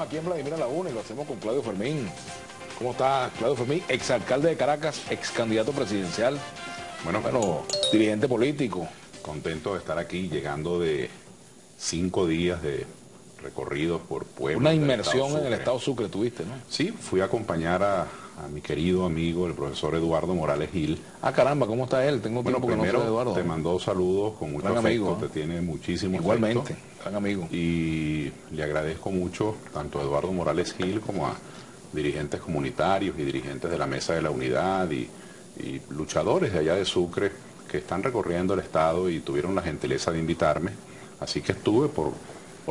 aquí en Vladimir a la Una y lo hacemos con Claudio Fermín. ¿Cómo está Claudio Fermín? Exalcalde de Caracas, ex candidato presidencial, bueno, dirigente político. Contento de estar aquí, llegando de 5 días de recorridos por pueblos. Una inmersión en el estado Sucre tuviste, ¿no? Sí, fui a acompañar a mi querido amigo, el profesor Eduardo Morales Gil. Ah, caramba, ¿cómo está él? Tengo tiempo que no sé de Eduardo. Te mandó saludos con mucho afecto, amigo, te tiene muchísimo igualmente, afecto. gran amigo. Y le agradezco mucho tanto a Eduardo Morales Gil como a dirigentes comunitarios y dirigentes de la Mesa de la Unidad y luchadores de allá de Sucre que están recorriendo el estado y tuvieron la gentileza de invitarme. Así que estuve por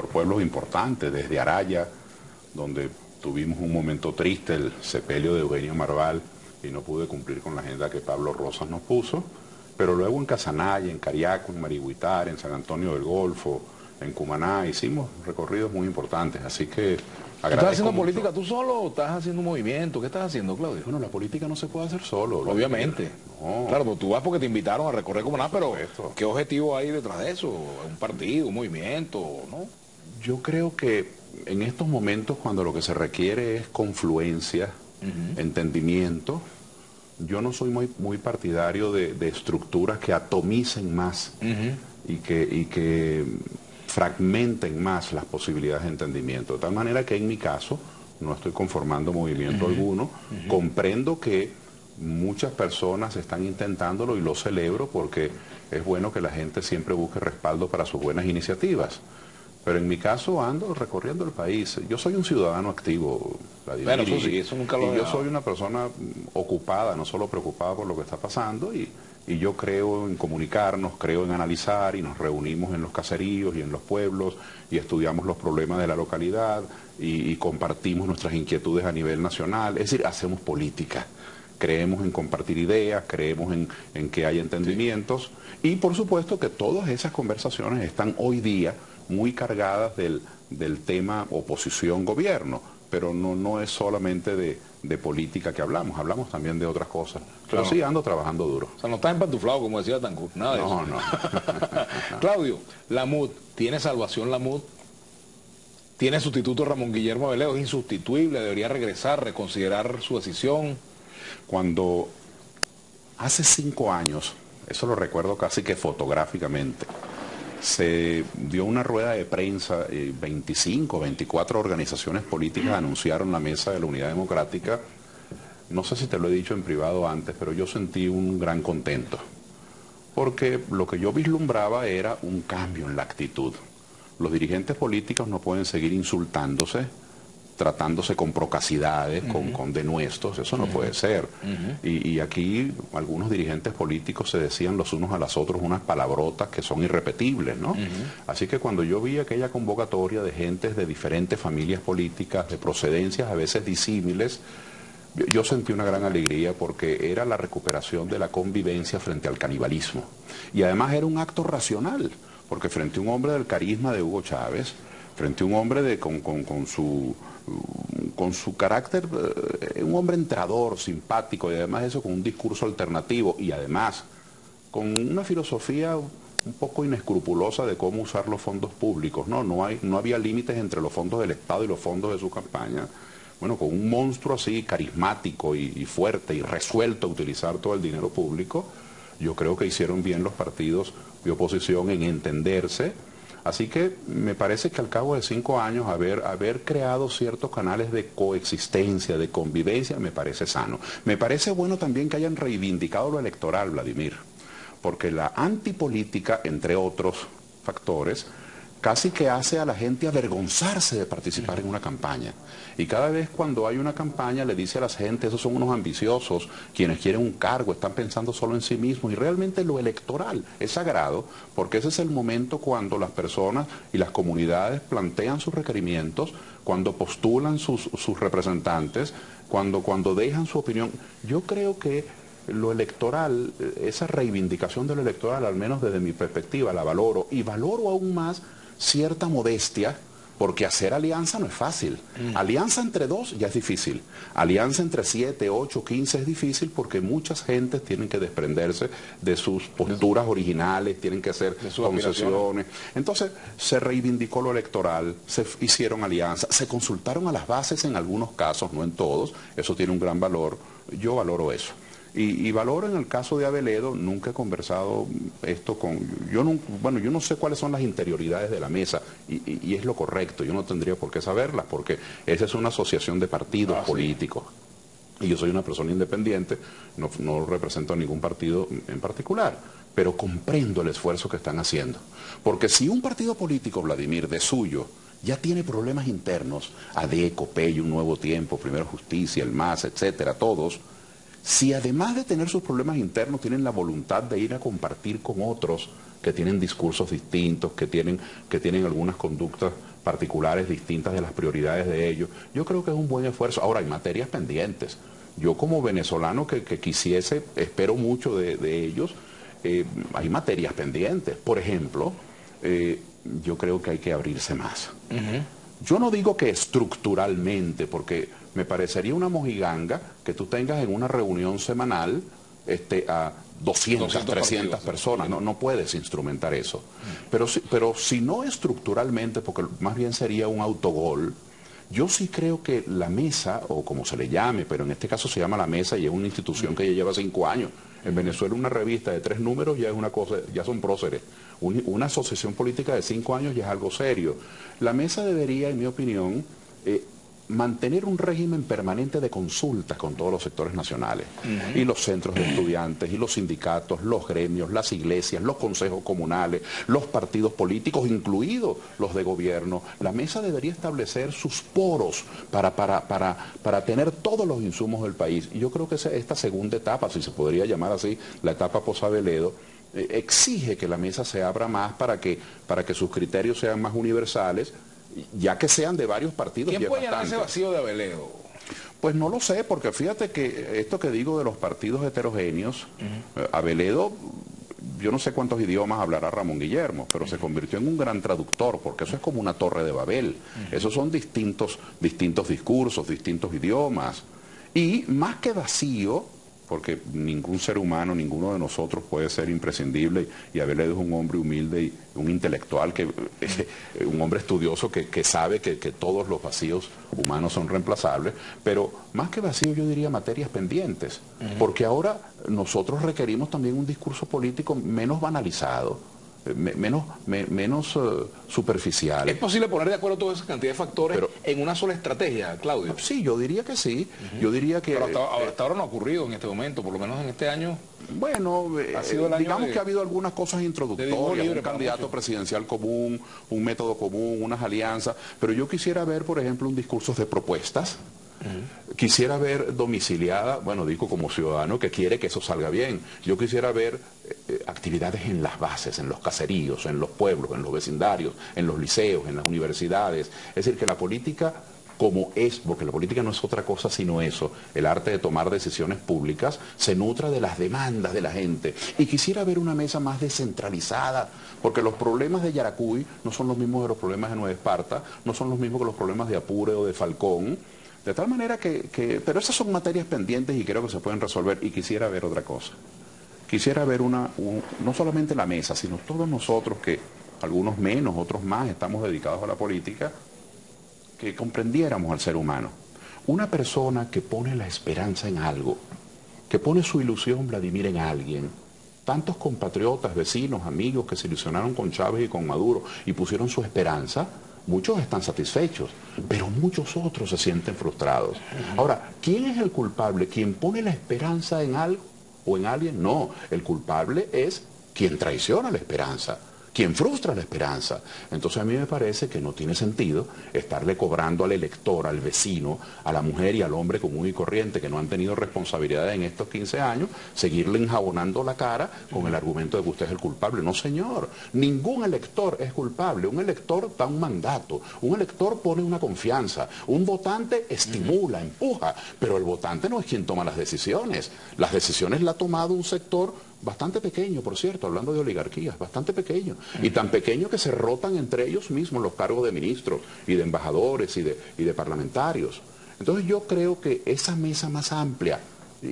pueblos importantes, desde Araya, donde tuvimos un momento triste, el sepelio de Eugenio Marval, y no pude cumplir con la agenda que Pablo Rosas nos puso, pero luego en Casanaya, en Cariaco, en Marigüitar, en San Antonio del Golfo, en Cumaná, hicimos recorridos muy importantes, así que agradezco. ¿Estás haciendo mucho. política tú solo o estás haciendo un movimiento? ¿Qué estás haciendo, Claudio? Bueno, la política no se puede hacer solo. Obviamente. No. Claro, pues tú vas porque te invitaron a recorrer Cumaná, pero ¿qué objetivo hay detrás de eso? ¿Un partido, un movimiento, no? Yo creo que en estos momentos, cuando lo que se requiere es confluencia, entendimiento, yo no soy muy partidario de estructuras que atomicen más y que fragmenten más las posibilidades de entendimiento. De tal manera que en mi caso no estoy conformando movimiento alguno. Comprendo que muchas personas están intentándolo y lo celebro porque es bueno que la gente siempre busque respaldo para sus buenas iniciativas. Pero en mi caso ando recorriendo el país. Yo soy un ciudadano activo, Vladimir, bueno, eso sí, eso nunca lo he yo soy una persona ocupada, no solo preocupada por lo que está pasando, y yo creo en comunicarnos, creo en analizar, y nos reunimos en los caseríos y en los pueblos, y estudiamos los problemas de la localidad, y compartimos nuestras inquietudes a nivel nacional, es decir, hacemos política. Creemos en compartir ideas, creemos en que hay entendimientos, y por supuesto que todas esas conversaciones están hoy día muy cargadas del tema oposición-gobierno, pero no es solamente de política que hablamos también de otras cosas. Pero sí ando trabajando duro. O sea, no estás empantuflado como decía Tancur, nada de eso. No. Claudio, la MUD, ¿tiene salvación la MUD? ¿Tiene sustituto Ramón Guillermo Veleo? ¿Es insustituible? ¿Debería regresar, reconsiderar su decisión? Cuando hace 5 años, eso lo recuerdo casi que fotográficamente, se dio una rueda de prensa, 25, 24 organizaciones políticas anunciaron la Mesa de la Unidad Democrática. No sé si te lo he dicho en privado antes, pero yo sentí un gran contento, porque lo que yo vislumbraba era un cambio en la actitud. Los dirigentes políticos no pueden seguir insultándose, tratándose con procacidades, con denuestos, eso no puede ser. Y aquí algunos dirigentes políticos se decían los unos a los otros unas palabrotas que son irrepetibles, ¿no? Así que cuando yo vi aquella convocatoria de gentes de diferentes familias políticas, de procedencias a veces disímiles, yo sentí una gran alegría porque era la recuperación de la convivencia frente al canibalismo. Y además era un acto racional, porque frente a un hombre del carisma de Hugo Chávez, frente a un hombre con su carácter, un hombre entrador, simpático, y además eso con un discurso alternativo, y además con una filosofía un poco inescrupulosa de cómo usar los fondos públicos, no había límites entre los fondos del Estado y los fondos de su campaña. Bueno, con un monstruo así carismático y fuerte y resuelto a utilizar todo el dinero público, yo creo que hicieron bien los partidos de oposición en entenderse. Así que me parece que al cabo de 5 años haber creado ciertos canales de coexistencia, de convivencia, me parece sano. Me parece bueno también que hayan reivindicado lo electoral, Vladimir, porque la antipolítica, entre otros factores, casi que hace a la gente avergonzarse de participar en una campaña. Y cada vez cuando hay una campaña le dice a la gente, esos son unos ambiciosos, quienes quieren un cargo, están pensando solo en sí mismos. Y realmente lo electoral es sagrado, porque ese es el momento cuando las personas y las comunidades plantean sus requerimientos, cuando postulan sus representantes, cuando dejan su opinión. Yo creo que lo electoral, esa reivindicación de lo electoral, al menos desde mi perspectiva, la valoro, y valoro aún más cierta modestia Porque hacer alianza no es fácil. Alianza entre dos ya es difícil. Alianza entre 7, 8, 15 es difícil porque muchas gentes tienen que desprenderse de sus posturas originales, tienen que hacer concesiones. Entonces se reivindicó lo electoral, se hicieron alianzas, se consultaron a las bases en algunos casos, no en todos. Eso tiene un gran valor. Yo valoro eso. Y valoro en el caso de Aveledo, nunca he conversado esto con... yo no sé cuáles son las interioridades de la mesa y es lo correcto, yo no tendría por qué saberlas porque esa es una asociación de partidos políticos. Y yo soy una persona independiente, no represento a ningún partido en particular, pero comprendo el esfuerzo que están haciendo. Porque si un partido político, Vladimir, de suyo, ya tiene problemas internos, ADECO, PEI, Un Nuevo Tiempo, Primero Justicia, el MAS, etcétera, todos... Si además de tener sus problemas internos tienen la voluntad de ir a compartir con otros que tienen discursos distintos, que tienen algunas conductas particulares distintas de las prioridades de ellos, yo creo que es un buen esfuerzo. Ahora, hay materias pendientes. Yo como venezolano que quisiese, espero mucho de ellos, hay materias pendientes. Por ejemplo, yo creo que hay que abrirse más. Yo no digo que estructuralmente, porque me parecería una mojiganga que tú tengas en una reunión semanal a 200 300 personas. No puedes instrumentar eso. Pero si no estructuralmente, porque más bien sería un autogol, yo sí creo que la mesa, o como se le llame, pero en este caso se llama la mesa y es una institución que ya lleva 5 años. En Venezuela una revista de 3 números ya es una cosa, ya son próceres. Una asociación política de 5 años ya es algo serio. La mesa debería, en mi opinión, mantener un régimen permanente de consultas con todos los sectores nacionales. Y los centros de estudiantes, y los sindicatos, los gremios, las iglesias, los consejos comunales, los partidos políticos, incluidos los de gobierno. La mesa debería establecer sus poros para tener todos los insumos del país. Y yo creo que esta segunda etapa, si se podría llamar así, la etapa post-Aveledo, exige que la mesa se abra más para que sus criterios sean más universales, ya que sean de varios partidos. ¿Quién puede llenar ese vacío de Aveledo? Pues no lo sé, porque fíjate que esto que digo de los partidos heterogéneos, Aveledo, yo no sé cuántos idiomas hablará Ramón Guillermo, pero se convirtió en un gran traductor, porque eso es como una torre de Babel. Esos son distintos discursos, distintos idiomas. Y más que vacío, porque ningún ser humano, ninguno de nosotros puede ser imprescindible, y Aveledo es un hombre humilde y un intelectual, un hombre estudioso que sabe que todos los vacíos humanos son reemplazables, pero más que vacío yo diría materias pendientes, porque ahora nosotros requerimos también un discurso político menos banalizado, menos superficial. ¿Es posible poner de acuerdo toda esa cantidad de factores en una sola estrategia, Claudio? Sí, yo diría que sí. Yo diría que... Pero hasta ahora no ha ocurrido en este momento, por lo menos en este año. Bueno, digamos que ha habido algunas cosas introductorias, un candidato presidencial común, un método común, unas alianzas, pero yo quisiera ver, por ejemplo, un discurso de propuestas. Quisiera ver domiciliada, bueno, digo como ciudadano que quiere que eso salga bien. Yo quisiera ver actividades en las bases, en los caseríos, en los pueblos, en los vecindarios, en los liceos, en las universidades. Es decir, que la política como es, porque la política no es otra cosa sino eso, el arte de tomar decisiones públicas, se nutra de las demandas de la gente. Y quisiera ver una mesa más descentralizada, porque los problemas de Yaracuy no son los mismos de los problemas de Nueva Esparta, no son los mismos que los problemas de Apure o de Falcón. De tal manera pero esas son materias pendientes y creo que se pueden resolver. Y quisiera ver otra cosa. Quisiera ver no solamente la mesa, sino todos nosotros que, algunos menos, otros más, estamos dedicados a la política, que comprendiéramos al ser humano. Una persona que pone la esperanza en algo, que pone su ilusión, Vladimir, en alguien. Tantos compatriotas, vecinos, amigos que se ilusionaron con Chávez y con Maduro y pusieron su esperanza. Muchos están satisfechos, pero muchos otros se sienten frustrados. Ahora, ¿quién es el culpable? ¿Quién pone la esperanza en algo o en alguien? No, el culpable es quien traiciona la esperanza, quien frustra la esperanza. Entonces a mí me parece que no tiene sentido estarle cobrando al elector, al vecino, a la mujer y al hombre común y corriente que no han tenido responsabilidades en estos 15 años, seguirle enjabonando la cara con el argumento de que usted es el culpable. No, señor, ningún elector es culpable. Un elector da un mandato, un elector pone una confianza, un votante estimula, empuja, pero el votante no es quien toma las decisiones. Las decisiones las ha tomado un sector bastante pequeño, por cierto, hablando de oligarquías, bastante pequeño, y tan pequeño que se rotan entre ellos mismos los cargos de ministros y de embajadores y de parlamentarios. Entonces yo creo que esa mesa más amplia,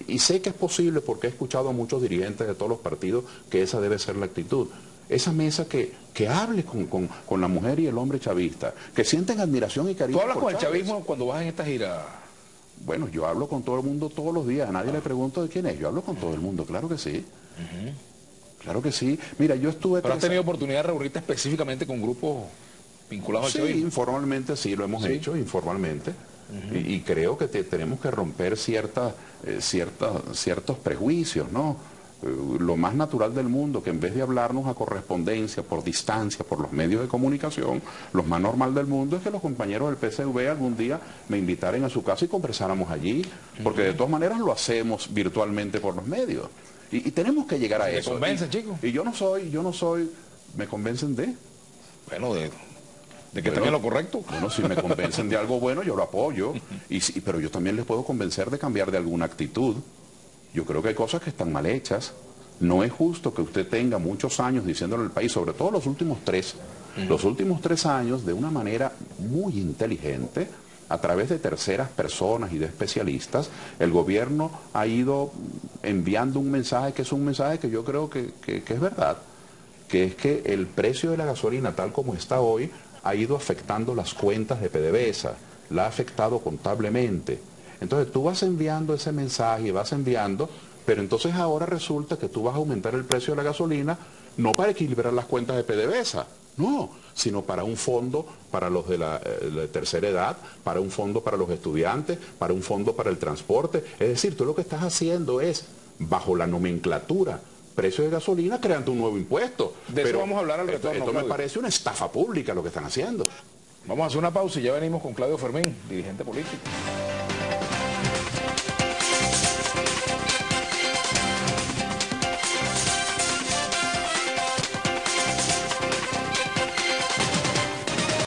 y sé que es posible porque he escuchado a muchos dirigentes de todos los partidos que esa debe ser la actitud, esa mesa que hable con la mujer y el hombre chavista, que sienten admiración y cariño. ¿Tú hablas con el chavismo cuando vas en esta gira? Bueno, yo hablo con todo el mundo todos los días, a nadie le pregunto de quién es, yo hablo con todo el mundo, claro que sí. Claro que sí. Mira, yo estuve... ¿Pero has tenido oportunidad de reunirte específicamente con grupos vinculados al chavismo? Sí, informalmente sí, lo hemos hecho, informalmente. Y creo que tenemos que romper ciertos prejuicios, ¿no? Lo más natural del mundo, que en vez de hablarnos a correspondencia, por distancia, por los medios de comunicación, lo más normal del mundo es que los compañeros del PCV algún día me invitaran a su casa y conversáramos allí, porque de todas maneras lo hacemos virtualmente por los medios. Y tenemos que llegar a eso. ¿Me convencen, chicos? Y yo no soy, ¿me convencen de? Bueno, de que estén en lo correcto. Bueno, si me convencen de algo bueno, yo lo apoyo, pero yo también les puedo convencer de cambiar de alguna actitud. Yo creo que hay cosas que están mal hechas. No es justo que usted tenga muchos años diciéndole al país, sobre todo los últimos tres años, de una manera muy inteligente, a través de terceras personas y de especialistas, el gobierno ha ido enviando un mensaje que es un mensaje que yo creo que es verdad, que es que el precio de la gasolina, tal como está hoy, ha ido afectando las cuentas de PDVSA, la ha afectado contablemente. Entonces tú vas enviando ese mensaje y vas enviando, pero entonces ahora resulta que tú vas a aumentar el precio de la gasolina no para equilibrar las cuentas de PDVSA, no, sino para un fondo para los de la tercera edad, para un fondo para los estudiantes, para un fondo para el transporte. Es decir, tú lo que estás haciendo es, bajo la nomenclatura precio de gasolina, creando un nuevo impuesto. De eso vamos a hablar al retorno. Esto me parece una estafa pública lo que están haciendo. Vamos a hacer una pausa y ya venimos con Claudio Fermín, dirigente político.